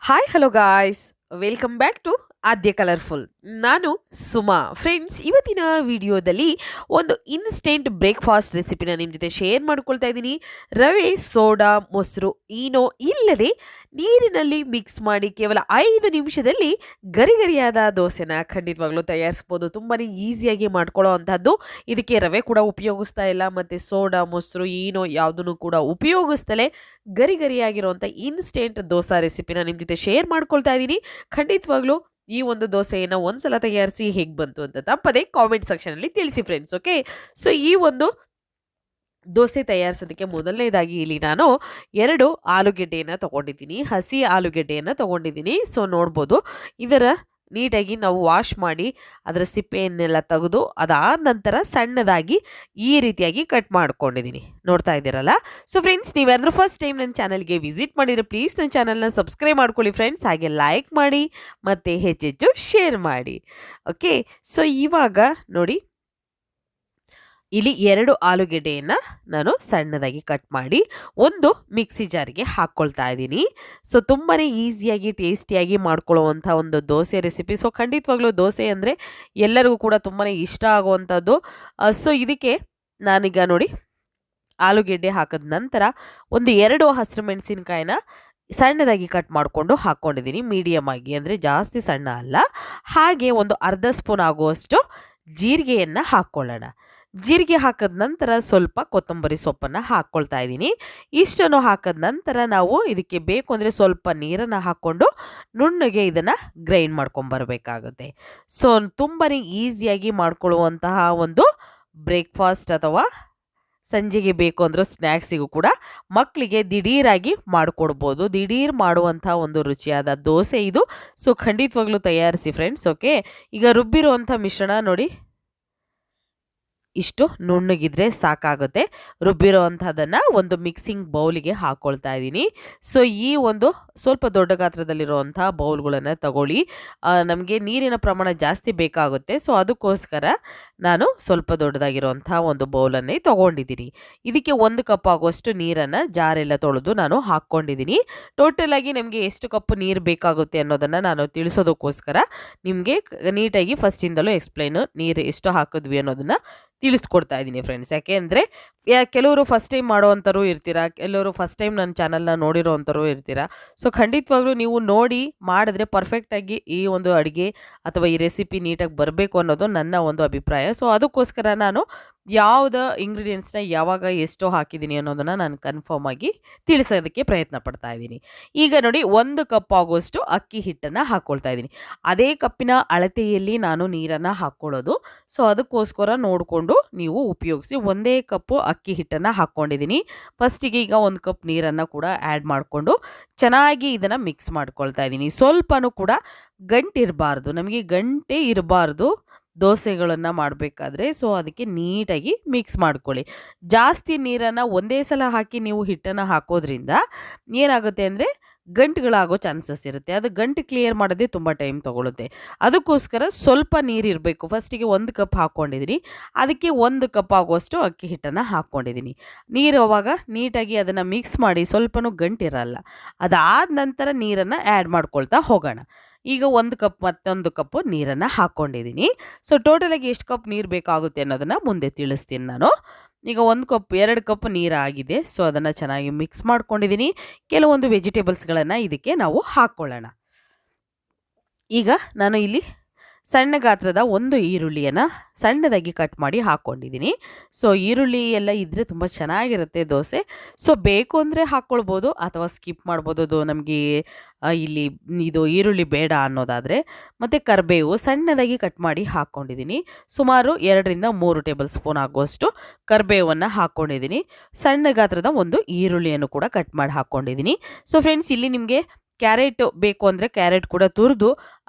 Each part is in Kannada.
Hi hello guys, welcome back to Aadya colourful. ನಾನು ಸುಮಾ. ಫ್ರೆಂಡ್ಸ್, ಇವತ್ತಿನ ವಿಡಿಯೋದಲ್ಲಿ ಒಂದು ಇನ್ಸ್ಟೆಂಟ್ ಬ್ರೇಕ್ಫಾಸ್ಟ್ ರೆಸಿಪಿನ ನಿಮ್ಮ ಜೊತೆ ಶೇರ್ ಮಾಡ್ಕೊಳ್ತಾ ಇದ್ದೀನಿ. ರವೆ, ಸೋಡಾ, ಮೊಸರು, ಈನೋ ಇಲ್ಲದೆ ನೀರಿನಲ್ಲಿ ಮಿಕ್ಸ್ ಮಾಡಿ ಕೇವಲ 5 ನಿಮಿಷದಲ್ಲಿ ಗರಿಗರಿಯಾದ ದೋಸೆನ ಖಂಡಿತವಾಗ್ಲೂ ತಯಾರಿಸ್ಬೋದು. ತುಂಬಾ ಈಸಿಯಾಗಿ ಮಾಡ್ಕೊಳ್ಳೋ ಅಂಥದ್ದು. ಇದಕ್ಕೆ ರವೆ ಕೂಡ ಉಪಯೋಗಿಸ್ತಾ ಇಲ್ಲ, ಮತ್ತು ಸೋಡಾ, ಮೊಸರು, ಈನೋ ಯಾವುದನ್ನು ಕೂಡ ಉಪಯೋಗಿಸ್ತಲೇ ಗರಿಗರಿಯಾಗಿರುವಂಥ ಇನ್ಸ್ಟೆಂಟ್ ದೋಸಾ ರೆಸಿಪಿನ ನಿಮ್ಮ ಜೊತೆ ಶೇರ್ ಮಾಡ್ಕೊಳ್ತಾ ಇದ್ದೀನಿ. ಖಂಡಿತವಾಗ್ಲೂ ಈ ಒಂದು ದೋಸೆಯನ್ನು ಒಂದ್ಸಲ ತಯಾರಿಸಿ ಹೇಗೆ ಬಂತು ಅಂತ ತಪ್ಪದೆ ಕಾಮೆಂಟ್ ಸೆಕ್ಷನಲ್ಲಿ ತಿಳಿಸಿ ಫ್ರೆಂಡ್ಸ್. ಓಕೆ, ಸೊ ಈ ಒಂದು ದೋಸೆ ತಯಾರಿಸೋದಕ್ಕೆ ಮೊದಲನೇದಾಗಿ ಇಲ್ಲಿ ನಾನು 2 ಆಲೂಗೆಡ್ಡೆಯನ್ನು ತೊಗೊಂಡಿದ್ದೀನಿ. ಹಸಿ ಆಲೂಗೆಡ್ಡೆಯನ್ನು ತೊಗೊಂಡಿದ್ದೀನಿ. ಸೊ ನೋಡ್ಬೋದು, ಇದರ ನೀಟಾಗಿ ನಾವು ವಾಶ್ ಮಾಡಿ ಅದರ ಸಿಪ್ಪೆಯನ್ನೆಲ್ಲ ತೆಗೆದು ಅದಾದ ನಂತರ ಸಣ್ಣದಾಗಿ ಈ ರೀತಿಯಾಗಿ ಕಟ್ ಮಾಡ್ಕೊಂಡಿದ್ದೀನಿ. ನೋಡ್ತಾ ಇದ್ದೀರಲ್ಲ. ಸೊ ಫ್ರೆಂಡ್ಸ್, ನೀವ್ಯಾರಾದ್ರೂ ಫಸ್ಟ್ ಟೈಮ್ ನನ್ನ ಚಾನಲ್ಗೆ ವಿಸಿಟ್ ಮಾಡಿದರೆ ಪ್ಲೀಸ್ ನನ್ನ ಚಾನಲ್ನ ಸಬ್ಸ್ಕ್ರೈಬ್ ಮಾಡ್ಕೊಳ್ಳಿ ಫ್ರೆಂಡ್ಸ್. ಹಾಗೆ ಲೈಕ್ ಮಾಡಿ ಮತ್ತು ಹೆಚ್ಚೆಚ್ಚು ಶೇರ್ ಮಾಡಿ. ಓಕೆ, ಸೊ ಇವಾಗ ನೋಡಿ, ಇಲ್ಲಿ 2 ಆಲೂಗೆಡ್ಡೆಯನ್ನು ನಾನು ಸಣ್ಣದಾಗಿ ಕಟ್ ಮಾಡಿ ಒಂದು ಮಿಕ್ಸಿ ಜಾರಿಗೆ ಹಾಕ್ಕೊಳ್ತಾ ಇದ್ದೀನಿ. ಸೊ ತುಂಬಾ ಈಸಿಯಾಗಿ ಟೇಸ್ಟಿಯಾಗಿ ಮಾಡ್ಕೊಳ್ಳುವಂಥ ಒಂದು ದೋಸೆ ರೆಸಿಪಿ. ಸೊ ಖಂಡಿತವಾಗ್ಲೂ ದೋಸೆ ಅಂದರೆ ಎಲ್ಲರಿಗೂ ಕೂಡ ತುಂಬಾ ಇಷ್ಟ ಆಗುವಂಥದ್ದು. ಸೊ ಇದಕ್ಕೆ ನಾನೀಗ ನೋಡಿ, ಆಲೂಗೆಡ್ಡೆ ಹಾಕಿದ ನಂತರ ಒಂದು 2 ಹಸಿರು ಮೆಣಸಿನ್ಕಾಯಿನ ಸಣ್ಣದಾಗಿ ಕಟ್ ಮಾಡಿಕೊಂಡು ಹಾಕ್ಕೊಂಡಿದ್ದೀನಿ, ಮೀಡಿಯಮ್ ಆಗಿ, ಅಂದರೆ ಜಾಸ್ತಿ ಸಣ್ಣ ಅಲ್ಲ. ಹಾಗೆ ಒಂದು ಅರ್ಧ ಸ್ಪೂನ್ ಆಗುವಷ್ಟು ಜೀರಿಗೆಯನ್ನು ಹಾಕ್ಕೊಳ್ಳೋಣ. ಜೀರಿಗೆ ಹಾಕಿದ ನಂತರ ಸ್ವಲ್ಪ ಕೊತ್ತಂಬರಿ ಸೊಪ್ಪನ್ನು ಹಾಕ್ಕೊಳ್ತಾ ಇದ್ದೀನಿ. ಇಷ್ಟನ್ನು ಹಾಕಿದ ನಂತರ ನಾವು ಇದಕ್ಕೆ ಬೇಕು ಅಂದರೆ ಸ್ವಲ್ಪ ನೀರನ್ನು ಹಾಕ್ಕೊಂಡು ನುಣ್ಣಗೆ ಇದನ್ನು ಗ್ರೈಂಡ್ ಮಾಡ್ಕೊಂಬರ್ಬೇಕಾಗುತ್ತೆ. ಸೊ ತುಂಬಾ ಈಸಿಯಾಗಿ ಮಾಡ್ಕೊಳ್ಳುವಂತಹ ಒಂದು ಬ್ರೇಕ್ಫಾಸ್ಟ್ ಅಥವಾ ಸಂಜೆಗೆ ಬೇಕು ಅಂದರೂ ಸ್ನ್ಯಾಕ್ಸಿಗೂ ಕೂಡ ಮಕ್ಕಳಿಗೆ ದಿಢೀರಾಗಿ ಮಾಡಿಕೊಡ್ಬೋದು. ದಿಢೀರ್ ಮಾಡುವಂಥ ಒಂದು ರುಚಿಯಾದ ದೋಸೆ ಇದು. ಸೊ ಖಂಡಿತವಾಗ್ಲೂ ತಯಾರಿಸಿ ಫ್ರೆಂಡ್ಸ್. ಓಕೆ, ಈಗ ರುಬ್ಬಿರುವಂಥ ಮಿಶ್ರಣ ನೋಡಿ, ಇಷ್ಟು ನುಣ್ಣಗಿದ್ರೆ ಸಾಕಾಗುತ್ತೆ. ರುಬ್ಬಿರೋ ಅಂಥದ್ದನ್ನು ಒಂದು ಮಿಕ್ಸಿಂಗ್ ಬೌಲಿಗೆ ಹಾಕ್ಕೊಳ್ತಾ ಇದ್ದೀನಿ. ಸೊ ಈ ಒಂದು ಸ್ವಲ್ಪ ದೊಡ್ಡ ಗಾತ್ರದಲ್ಲಿರುವಂಥ ಬೌಲ್ಗಳನ್ನು ತಗೊಳ್ಳಿ. ನಮಗೆ ನೀರಿನ ಪ್ರಮಾಣ ಜಾಸ್ತಿ ಬೇಕಾಗುತ್ತೆ. ಸೊ ಅದಕ್ಕೋಸ್ಕರ ನಾನು ಸ್ವಲ್ಪ ದೊಡ್ಡದಾಗಿರುವಂಥ ಒಂದು ಬೌಲನ್ನೇ ತೊಗೊಂಡಿದ್ದೀನಿ. ಇದಕ್ಕೆ 1 ಕಪ್ ಆಗುವಷ್ಟು ನೀರನ್ನು ಜಾರೆಲ್ಲ ತೊಳೆದು ನಾನು ಹಾಕ್ಕೊಂಡಿದ್ದೀನಿ. ಟೋಟಲಾಗಿ ನಮಗೆ ಎಷ್ಟು ಕಪ್ ನೀರು ಬೇಕಾಗುತ್ತೆ ಅನ್ನೋದನ್ನು ನಾನು ತಿಳಿಸೋದಕ್ಕೋಸ್ಕರ ನಿಮಗೆ ನೀಟಾಗಿ ಫಸ್ಟಿಂದಲೂ ನೀರು ಎಷ್ಟು ಹಾಕಿದ್ವಿ ಅನ್ನೋದನ್ನು ತಿಳಿಸ್ಕೊಡ್ತಾ ಇದ್ದೀನಿ ಫ್ರೆಂಡ್ಸ್. ಯಾಕೆ ಅಂದರೆ ಕೆಲವರು ಫಸ್ಟ್ ಟೈಮ್ ಮಾಡೋವಂಥವ್ರು ಇರ್ತೀರಾ, ಕೆಲವರು ಫಸ್ಟ್ ಟೈಮ್ ನನ್ನ ಚಾನಲ್ನ ನೋಡಿರೋ ಅಂಥವ್ರು ಇರ್ತೀರಾ. ಸೊ ಖಂಡಿತವಾಗ್ಲೂ ನೀವು ನೋಡಿ ಮಾಡಿದ್ರೆ ಪರ್ಫೆಕ್ಟಾಗಿ ಈ ಒಂದು ಅಡುಗೆ ಅಥವಾ ಈ ರೆಸಿಪಿ ನೀಟಾಗಿ ಬರಬೇಕು ಅನ್ನೋದು ನನ್ನ ಒಂದು ಅಭಿಪ್ರಾಯ. ಸೊ ಅದಕ್ಕೋಸ್ಕರ ನಾನು ಯಾವುದ ಇಂಗ್ರೀಡಿಯೆಂಟ್ಸ್ನ ಯಾವಾಗ ಎಷ್ಟು ಹಾಕಿದ್ದೀನಿ ಅನ್ನೋದನ್ನು ನಾನು ಕನ್ಫರ್ಮ್ ಆಗಿ ತಿಳಿಸೋದಕ್ಕೆ ಪ್ರಯತ್ನ ಪಡ್ತಾ ಇದ್ದೀನಿ. ಈಗ ನೋಡಿ, 1 ಕಪ್ ಆಗುವಷ್ಟು ಅಕ್ಕಿ ಹಿಟ್ಟನ್ನು ಹಾಕ್ಕೊಳ್ತಾ ಇದ್ದೀನಿ. ಅದೇ ಕಪ್ಪಿನ ಅಳತೆಯಲ್ಲಿ ನಾನು ನೀರನ್ನು ಹಾಕ್ಕೊಳ್ಳೋದು. ಸೊ ಅದಕ್ಕೋಸ್ಕರ ನೋಡಿಕೊಂಡು ನೀವು ಉಪಯೋಗಿಸಿ. 1 ಕಪ್ಪು ಅಕ್ಕಿ ಹಿಟ್ಟನ್ನು ಹಾಕ್ಕೊಂಡಿದ್ದೀನಿ. ಫಸ್ಟಿಗೆ ಈಗ 1 ಕಪ್ ನೀರನ್ನು ಕೂಡ ಆ್ಯಡ್ ಮಾಡಿಕೊಂಡು ಚೆನ್ನಾಗಿ ಇದನ್ನು ಮಿಕ್ಸ್ ಮಾಡ್ಕೊಳ್ತಾ ಇದ್ದೀನಿ. ಸ್ವಲ್ಪನೂ ಕೂಡ ಗಂಟಿರಬಾರ್ದು, ನಮಗೆ ಗಂಟೆ ಇರಬಾರ್ದು ದೋಸೆಗಳನ್ನು ಮಾಡಬೇಕಾದ್ರೆ. ಸೊ ಅದಕ್ಕೆ ನೀಟಾಗಿ ಮಿಕ್ಸ್ ಮಾಡ್ಕೊಳ್ಳಿ. ಜಾಸ್ತಿ ನೀರನ್ನು ಒಂದೇ ಸಲ ಹಾಕಿ ನೀವು ಹಿಟ್ಟನ್ನು ಹಾಕೋದ್ರಿಂದ ಏನಾಗುತ್ತೆ ಅಂದರೆ ಗಂಟುಗಳಾಗೋ ಚಾನ್ಸಸ್ ಇರುತ್ತೆ. ಅದು ಗಂಟು ಕ್ಲಿಯರ್ ಮಾಡೋದೇ ತುಂಬ ಟೈಮ್ ತೊಗೊಳುತ್ತೆ. ಅದಕ್ಕೋಸ್ಕರ ಸ್ವಲ್ಪ ನೀರಿರಬೇಕು. ಫಸ್ಟಿಗೆ 1 ಕಪ್ ಹಾಕ್ಕೊಂಡಿದ್ದೀನಿ, ಅದಕ್ಕೆ 1 ಕಪ್ ಆಗುವಷ್ಟು ಅಕ್ಕಿ ಹಿಟ್ಟನ್ನು ಹಾಕ್ಕೊಂಡಿದ್ದೀನಿ. ನೀರು ಅವಾಗ ನೀಟಾಗಿ ಅದನ್ನು ಮಿಕ್ಸ್ ಮಾಡಿ, ಸ್ವಲ್ಪನೂ ಗಂಟಿರಲ್ಲ. ಅದಾದ ನಂತರ ನೀರನ್ನು ಆ್ಯಡ್ ಮಾಡ್ಕೊಳ್ತಾ ಹೋಗೋಣ. ಈಗ 1 ಕಪ್ ಮತ್ತೊಂದು ಕಪ್ಪು ನೀರನ್ನು ಹಾಕ್ಕೊಂಡಿದ್ದೀನಿ. ಸೊ ಟೋಟಲಾಗಿ ಎಷ್ಟು ಕಪ್ ನೀರು ಬೇಕಾಗುತ್ತೆ ಅನ್ನೋದನ್ನು ಮುಂದೆ ತಿಳಿಸ್ತೀನಿ ನಾನು. ಈಗ 2 ಕಪ್ ನೀರು ಆಗಿದೆ. ಸೊ ಅದನ್ನು ಚೆನ್ನಾಗಿ ಮಿಕ್ಸ್ ಮಾಡ್ಕೊಂಡಿದ್ದೀನಿ. ಕೆಲವೊಂದು ವೆಜಿಟೇಬಲ್ಸ್ಗಳನ್ನು ಇದಕ್ಕೆ ನಾವು ಹಾಕ್ಕೊಳ್ಳೋಣ. ಈಗ ನಾನು ಇಲ್ಲಿ ಸಣ್ಣ ಗಾತ್ರದ 1 ಈರುಳ್ಳಿಯನ್ನು ಸಣ್ಣದಾಗಿ ಕಟ್ ಮಾಡಿ ಹಾಕ್ಕೊಂಡಿದ್ದೀನಿ. ಸೊ ಈರುಳ್ಳಿ ಎಲ್ಲ ಇದ್ದರೆ ತುಂಬ ಚೆನ್ನಾಗಿರುತ್ತೆ ದೋಸೆ. ಸೊ ಬೇಕು ಅಂದರೆ ಹಾಕ್ಕೊಳ್ಬೋದು ಅಥವಾ ಸ್ಕಿಪ್ ಮಾಡ್ಬೋದು. ಅದು ನಮಗೆ ಇಲ್ಲಿ ಇದು ಈರುಳ್ಳಿ ಬೇಡ ಅನ್ನೋದಾದರೆ. ಮತ್ತು ಕರಿಬೇವು ಸಣ್ಣದಾಗಿ ಕಟ್ ಮಾಡಿ ಹಾಕ್ಕೊಂಡಿದ್ದೀನಿ. ಸುಮಾರು 2ರಿಂದ 3 ಟೇಬಲ್ ಸ್ಪೂನ್ ಆಗುವಷ್ಟು ಕರಿಬೇವನ್ನು ಹಾಕ್ಕೊಂಡಿದ್ದೀನಿ. ಸಣ್ಣ ಗಾತ್ರದ 1 ಈರುಳ್ಳಿಯನ್ನು ಕೂಡ ಕಟ್ ಮಾಡಿ ಹಾಕ್ಕೊಂಡಿದ್ದೀನಿ. ಸೊ ಫ್ರೆಂಡ್ಸ್, ಇಲ್ಲಿ ನಿಮಗೆ ಕ್ಯಾರೆಟ್ ಬೇಕು ಅಂದರೆ ಕ್ಯಾರೆಟ್ ಕೂಡ ತುರಿದು,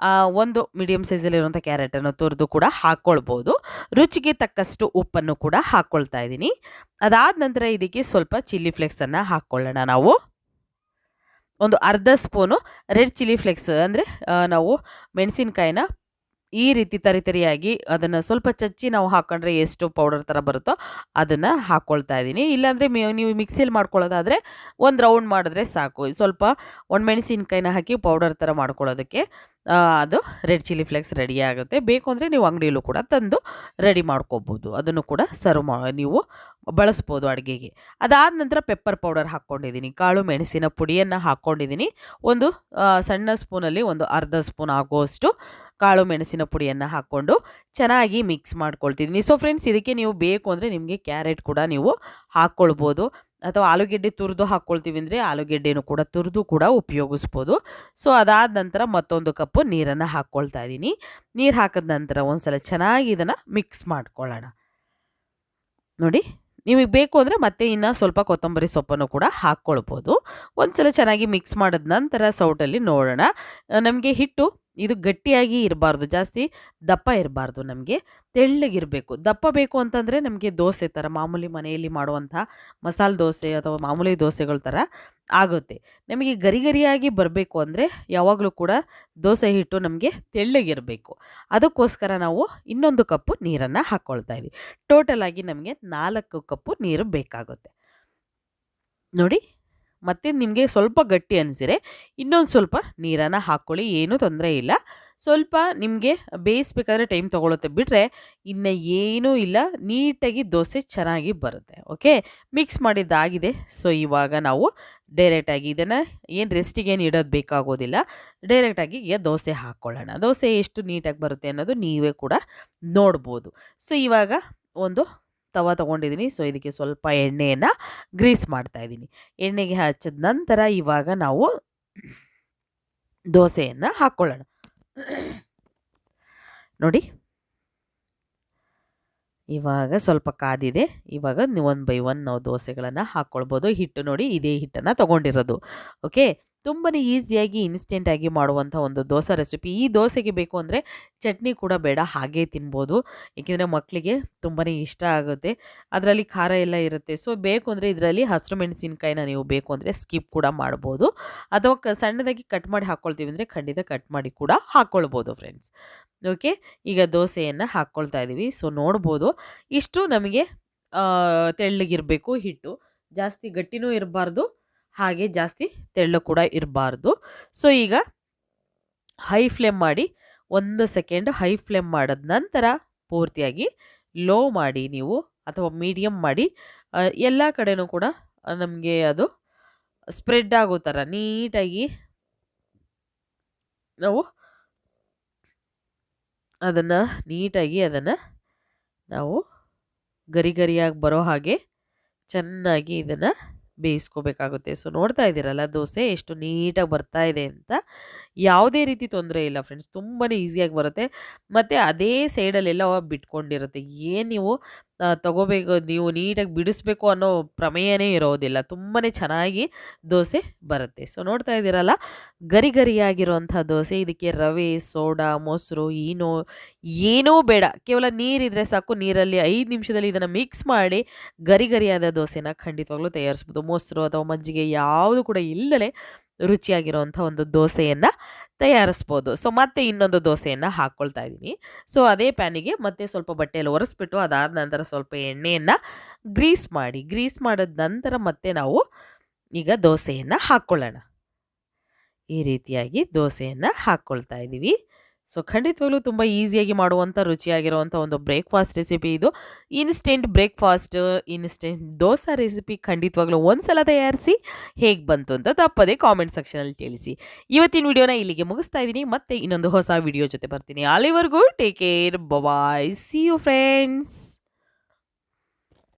ಒಂದು ಮೀಡಿಯಮ್ ಸೈಜಲ್ಲಿರುವಂಥ ಕ್ಯಾರೆಟನ್ನು ತುರಿದು ಕೂಡ ಹಾಕ್ಕೊಳ್ಬೋದು. ರುಚಿಗೆ ತಕ್ಕಷ್ಟು ಉಪ್ಪನ್ನು ಕೂಡ ಹಾಕ್ಕೊಳ್ತಾ ಇದ್ದೀನಿ. ಅದಾದ ನಂತರ ಇದಕ್ಕೆ ಸ್ವಲ್ಪ ಚಿಲ್ಲಿ ಫ್ಲೇಕ್ಸನ್ನು ಹಾಕ್ಕೊಳ್ಳೋಣ. ನಾವು ಒಂದು ಅರ್ಧ ಸ್ಪೂನು ರೆಡ್ ಚಿಲ್ಲಿ ಫ್ಲೇಕ್ಸ್, ಅಂದರೆ ನಾವು ಮೆಣಸಿನ್ಕಾಯಿನ ಈ ರೀತಿ ತರಿಯಾಗಿ ಅದನ್ನು ಸ್ವಲ್ಪ ಚಚ್ಚಿ ನಾವು ಹಾಕೊಂಡ್ರೆ ಎಷ್ಟು ಪೌಡರ್ ಥರ ಬರುತ್ತೋ ಅದನ್ನು ಹಾಕ್ಕೊಳ್ತಾ ಇದ್ದೀನಿ. ಇಲ್ಲಾಂದರೆ ನೀವು ಮಿಕ್ಸಿಯಲ್ಲಿ ಮಾಡ್ಕೊಳ್ಳೋದಾದರೆ ಒಂದು ರೌಂಡ್ ಮಾಡಿದ್ರೆ ಸಾಕು. ಸ್ವಲ್ಪ ಒಣಮೆಣಸಿನ್ಕಾಯಿನ ಹಾಕಿ ಪೌಡರ್ ಥರ ಮಾಡ್ಕೊಳ್ಳೋದಕ್ಕೆ ಅದು ರೆಡ್ ಚಿಲ್ಲಿ ಫ್ಲೇಕ್ಸ್ ರೆಡಿ ಆಗುತ್ತೆ. ಬೇಕು ಅಂದರೆ ನೀವು ಅಂಗಡಿಯಲ್ಲೂ ಕೂಡ ತಂದು ರೆಡಿ ಮಾಡ್ಕೋಬೋದು. ಅದನ್ನು ಕೂಡ ನೀವು ಬಳಸ್ಬೋದು ಅಡುಗೆಗೆ. ಅದಾದ ನಂತರ ಪೆಪ್ಪರ್ ಪೌಡರ್ ಹಾಕ್ಕೊಂಡಿದ್ದೀನಿ, ಕಾಳು ಮೆಣಸಿನ ಪುಡಿಯನ್ನು ಹಾಕ್ಕೊಂಡಿದ್ದೀನಿ. ಒಂದು ಸಣ್ಣ ಸ್ಪೂನಲ್ಲಿ ಒಂದು ಅರ್ಧ ಸ್ಪೂನ್ ಆಗುವಷ್ಟು ಕಾಳು ಮೆಣಸಿನ ಪುಡಿಯನ್ನು ಹಾಕ್ಕೊಂಡು ಚೆನ್ನಾಗಿ ಮಿಕ್ಸ್ ಮಾಡ್ಕೊಳ್ತಿದ್ದೀನಿ. ಸೊ ಫ್ರೆಂಡ್ಸ್, ಇದಕ್ಕೆ ನೀವು ಬೇಕು ಅಂದರೆ ನಿಮಗೆ ಕ್ಯಾರೆಟ್ ಕೂಡ ನೀವು ಹಾಕ್ಕೊಳ್ಬೋದು, ಅಥವಾ ಆಲೂಗೆಡ್ಡೆ ತುರಿದು ಹಾಕ್ಕೊಳ್ತೀವಿ ಅಂದರೆ ಆಲೂಗೆಡ್ಡೆನೂ ಕೂಡ ತುರಿದು ಕೂಡ ಉಪಯೋಗಿಸ್ಬೋದು. ಸೊ ಅದಾದ ನಂತರ ಮತ್ತೊಂದು ಕಪ್ಪು ನೀರನ್ನು ಹಾಕ್ಕೊಳ್ತಾ ಇದ್ದೀನಿ. ನೀರು ಹಾಕಿದ ನಂತರ ಒಂದ್ಸಲ ಚೆನ್ನಾಗಿ ಇದನ್ನು ಮಿಕ್ಸ್ ಮಾಡ್ಕೊಳ್ಳೋಣ. ನೋಡಿ, ನಿಮಗೆ ಬೇಕು ಅಂದರೆ ಮತ್ತೆ ಇನ್ನು ಸ್ವಲ್ಪ ಕೊತ್ತಂಬರಿ ಸೊಪ್ಪನ್ನು ಕೂಡ ಹಾಕ್ಕೊಳ್ಬೋದು. ಒಂದ್ಸಲ ಚೆನ್ನಾಗಿ ಮಿಕ್ಸ್ ಮಾಡಿದ ನಂತರ ಸೌಟಲ್ಲಿ ನೋಡೋಣ. ನಮಗೆ ಹಿಟ್ಟು ಇದು ಗಟ್ಟಿಯಾಗಿ ಇರಬಾರ್ದು, ಜಾಸ್ತಿ ದಪ್ಪ ಇರಬಾರ್ದು, ನಮಗೆ ತೆಳ್ಳಗಿರಬೇಕು. ದಪ್ಪ ಬೇಕು ಅಂತಂದರೆ ನಮಗೆ ದೋಸೆ ಥರ ಮಾಮೂಲಿ ಮನೆಯಲ್ಲಿ ಮಾಡುವಂಥ ಮಸಾಲೆ ದೋಸೆ ಅಥವಾ ಮಾಮೂಲಿ ದೋಸೆಗಳ ಥರ ಆಗುತ್ತೆ. ನಮಗೆ ಗರಿಯಾಗಿ ಬರಬೇಕು ಅಂದರೆ ಯಾವಾಗಲೂ ಕೂಡ ದೋಸೆ ಹಿಟ್ಟು ನಮಗೆ ತೆಳ್ಳಗಿರಬೇಕು. ಅದಕ್ಕೋಸ್ಕರ ನಾವು ಇನ್ನೊಂದು ಕಪ್ಪು ನೀರನ್ನು ಹಾಕ್ಕೊಳ್ತಾ ಇದ್ದೀವಿ. ಟೋಟಲಾಗಿ ನಮಗೆ 4 ಕಪ್ಪು ನೀರು ಬೇಕಾಗುತ್ತೆ. ನೋಡಿ, ಮತ್ತು ನಿಮಗೆ ಸ್ವಲ್ಪ ಗಟ್ಟಿ ಅನಿಸಿದರೆ ಇನ್ನೊಂದು ಸ್ವಲ್ಪ ನೀರನ್ನು ಹಾಕ್ಕೊಳ್ಳಿ, ಏನೂ ತೊಂದರೆ ಇಲ್ಲ. ಸ್ವಲ್ಪ ನಿಮಗೆ ಬೇಯಿಸ್ಬೇಕಾದ್ರೆ ಟೈಮ್ ತೊಗೊಳುತ್ತೆ ಬಿಟ್ಟರೆ ಇನ್ನು ಏನೂ ಇಲ್ಲ, ನೀಟಾಗಿ ದೋಸೆ ಚೆನ್ನಾಗಿ ಬರುತ್ತೆ. Okay, mix ಮಾಡಿದ್ದಾಗಿದೆ. ಸೊ ಇವಾಗ ನಾವು ಡೈರೆಕ್ಟಾಗಿ ಇದನ್ನು ಏನು ರೆಸ್ಟಿಗೇನು ಇಡೋದು ಬೇಕಾಗೋದಿಲ್ಲ, ಡೈರೆಕ್ಟಾಗಿ ಈಗ ದೋಸೆ ಹಾಕ್ಕೊಳ್ಳೋಣ. ದೋಸೆ ಎಷ್ಟು ನೀಟಾಗಿ ಬರುತ್ತೆ ಅನ್ನೋದು ನೀವೇ ಕೂಡ ನೋಡ್ಬೋದು. ಸೊ ಇವಾಗ ಒಂದು ತವ ತೊಗೊಂಡಿದ್ದೀನಿ. ಸೊ ಇದಕ್ಕೆ ಸ್ವಲ್ಪ ಎಣ್ಣೆಯನ್ನು ಗ್ರೀಸ್ ಮಾಡ್ತಾಯಿದ್ದೀನಿ. ಎಣ್ಣೆಗೆ ಹಚ್ಚಿದ ನಂತರ ಇವಾಗ ನಾವು ದೋಸೆಯನ್ನು ಹಾಕ್ಕೊಳ್ಳೋಣ. ನೋಡಿ, ಇವಾಗ ಸ್ವಲ್ಪ ಕಾದಿದೆ. ಇವಾಗ 1 ಬೈ 1 ನಾವು ದೋಸೆಗಳನ್ನು ಹಾಕ್ಕೊಳ್ಬೋದು. ಹಿಟ್ಟು ನೋಡಿ, ಇದೇ ಹಿಟ್ಟನ್ನು ತೊಗೊಂಡಿರೋದು. ಓಕೆ, ತುಂಬಾ ಈಸಿಯಾಗಿ ಇನ್ಸ್ಟೆಂಟಾಗಿ ಮಾಡುವಂಥ ಒಂದು ದೋಸೆ ರೆಸಿಪಿ. ಈ ದೋಸೆಗೆ ಬೇಕು ಅಂದರೆ ಚಟ್ನಿ ಕೂಡ ಬೇಡ, ಹಾಗೇ ತಿನ್ಬೋದು. ಏಕೆಂದರೆ ಮಕ್ಕಳಿಗೆ ತುಂಬಾ ಇಷ್ಟ ಆಗುತ್ತೆ, ಅದರಲ್ಲಿ ಖಾರ ಎಲ್ಲ ಇರುತ್ತೆ. ಸೊ ಬೇಕು ಅಂದರೆ ಇದರಲ್ಲಿ ಹಸಿರು ಮೆಣಸಿನ್ಕಾಯಿನ ನೀವು ಬೇಕು ಅಂದರೆ ಸ್ಕಿಪ್ ಕೂಡ ಮಾಡ್ಬೋದು, ಅಥವಾ ಸಣ್ಣದಾಗಿ ಕಟ್ ಮಾಡಿ ಹಾಕ್ಕೊಳ್ತೀವಿ ಅಂದರೆ ಖಂಡಿತ ಕಟ್ ಮಾಡಿ ಕೂಡ ಹಾಕ್ಕೊಳ್ಬೋದು ಫ್ರೆಂಡ್ಸ್. ಓಕೆ, ಈಗ ದೋಸೆಯನ್ನು ಹಾಕ್ಕೊಳ್ತಾ ಇದ್ದೀವಿ. ಸೊ ನೋಡ್ಬೋದು, ಇಷ್ಟು ನಮಗೆ ತೆಳ್ಳಗಿರಬೇಕು ಹಿಟ್ಟು, ಜಾಸ್ತಿ ಗಟ್ಟಿನೂ ಇರಬಾರ್ದು, ಹಾಗೆ ಜಾಸ್ತಿ ತೆಳ್ಳು ಕೂಡ ಇರಬಾರ್ದು. ಸೊ ಈಗ ಹೈ ಫ್ಲೇಮ್ ಮಾಡಿ 1 ಸೆಕೆಂಡ್ ಹೈ ಫ್ಲೇಮ್ ಮಾಡಿದ ನಂತರ ಪೂರ್ತಿಯಾಗಿ ಲೋ ಮಾಡಿ ನೀವು, ಅಥವಾ ಮೀಡಿಯಮ್ ಮಾಡಿ, ಎಲ್ಲ ಕಡೆನೂ ಕೂಡ ನಮಗೆ ಅದು ಸ್ಪ್ರೆಡ್ ಆಗೋ ಥರ ನೀಟಾಗಿ ನಾವು ಅದನ್ನು ನಾವು ಗರಿಯಾಗಿ ಬರೋ ಹಾಗೆ ಚೆನ್ನಾಗಿ ಇದನ್ನು ಬೇಯಿಸ್ಕೋಬೇಕಾಗುತ್ತೆ. ಸೊ ನೋಡ್ತಾ ಇದ್ದೀರಲ್ಲ ದೋಸೆ ಎಷ್ಟು ನೀಟಾಗಿ ಬರ್ತಾ ಇದೆ ಅಂತ. ಯಾವುದೇ ರೀತಿ ತೊಂದರೆ ಇಲ್ಲ ಫ್ರೆಂಡ್ಸ್, ತುಂಬಾ ಈಸಿಯಾಗಿ ಬರುತ್ತೆ. ಮತ್ತು ಅದೇ ಸೈಡಲ್ಲೆಲ್ಲ ಬಿಟ್ಕೊಂಡಿರುತ್ತೆ. ಏನು ನೀವು ತಗೋಬೇಕು, ನೀವು ನೀಟಾಗಿ ಬಿಡಿಸ್ಬೇಕು ಅನ್ನೋ ಪ್ರಮೇಯನೇ ಇರೋದಿಲ್ಲ. ತುಂಬಾ ಚೆನ್ನಾಗಿ ದೋಸೆ ಬರುತ್ತೆ. ಸೊ ನೋಡ್ತಾ ಇದ್ದೀರಲ್ಲ, ಗರಿಯಾಗಿರುವಂಥ ದೋಸೆ. ಇದಕ್ಕೆ ರವೆ, ಸೋಡಾ, ಮೊಸರು ಏನೂ ಬೇಡ, ಕೇವಲ ನೀರಿದ್ರೆ ಸಾಕು. ನೀರಲ್ಲಿ 5 ನಿಮಿಷದಲ್ಲಿ ಇದನ್ನು ಮಿಕ್ಸ್ ಮಾಡಿ ಗರಿಯಾದ ದೋಸೆನ ಖಂಡಿತವಾಗ್ಲೂ ತಯಾರಿಸ್ಬೋದು. ಮೊಸರು ಅಥವಾ ಮಜ್ಜಿಗೆ ಯಾವುದು ಕೂಡ ಇಲ್ಲದೆ ರುಚಿಯಾಗಿರುವಂಥ ಒಂದು ದೋಸೆಯನ್ನು ತಯಾರಿಸ್ಬೋದು. ಸೊ ಮತ್ತೆ ಇನ್ನೊಂದು ದೋಸೆಯನ್ನು ಹಾಕ್ಕೊಳ್ತಾ ಇದ್ದೀನಿ. ಸೊ ಅದೇ ಪ್ಯಾನಿಗೆ ಮತ್ತೆ ಸ್ವಲ್ಪ ಬಟ್ಟೆಯಲ್ಲಿ ಒರೆಸ್ಬಿಟ್ಟು ಅದಾದ ನಂತರ ಸ್ವಲ್ಪ ಎಣ್ಣೆಯನ್ನು ಗ್ರೀಸ್ ಮಾಡಿದ ನಂತರ ಮತ್ತೆ ನಾವು ಈಗ ದೋಸೆಯನ್ನು ಹಾಕ್ಕೊಳ್ಳೋಣ. ಈ ರೀತಿಯಾಗಿ ದೋಸೆಯನ್ನು ಹಾಕ್ಕೊಳ್ತಾ ಇದ್ದೀವಿ. ಸೊ ಖಂಡಿತವಾಗ್ಲೂ ತುಂಬ ಈಸಿಯಾಗಿ ಮಾಡುವಂಥ ರುಚಿಯಾಗಿರುವಂಥ ಒಂದು ಬ್ರೇಕ್ಫಾಸ್ಟ್ ರೆಸಿಪಿ ಇದು. Instant breakfast, instant dosa recipe ಖಂಡಿತವಾಗ್ಲೂ ಒಂದ್ಸಲ ತಯಾರಿಸಿ ಹೇಗೆ ಬಂತು ಅಂತ ತಪ್ಪದೆ ಕಾಮೆಂಟ್ ಸೆಕ್ಷನಲ್ಲಿ ತಿಳಿಸಿ. ಇವತ್ತಿನ ವಿಡಿಯೋನ ಇಲ್ಲಿಗೆ ಮುಗಿಸ್ತಾ ಇದ್ದೀನಿ. ಮತ್ತೆ ಇನ್ನೊಂದು ಹೊಸ ವಿಡಿಯೋ ಜೊತೆ ಬರ್ತೀನಿ. ಅಲ್ಲಿವರೆಗೂ take care, bye, see you friends.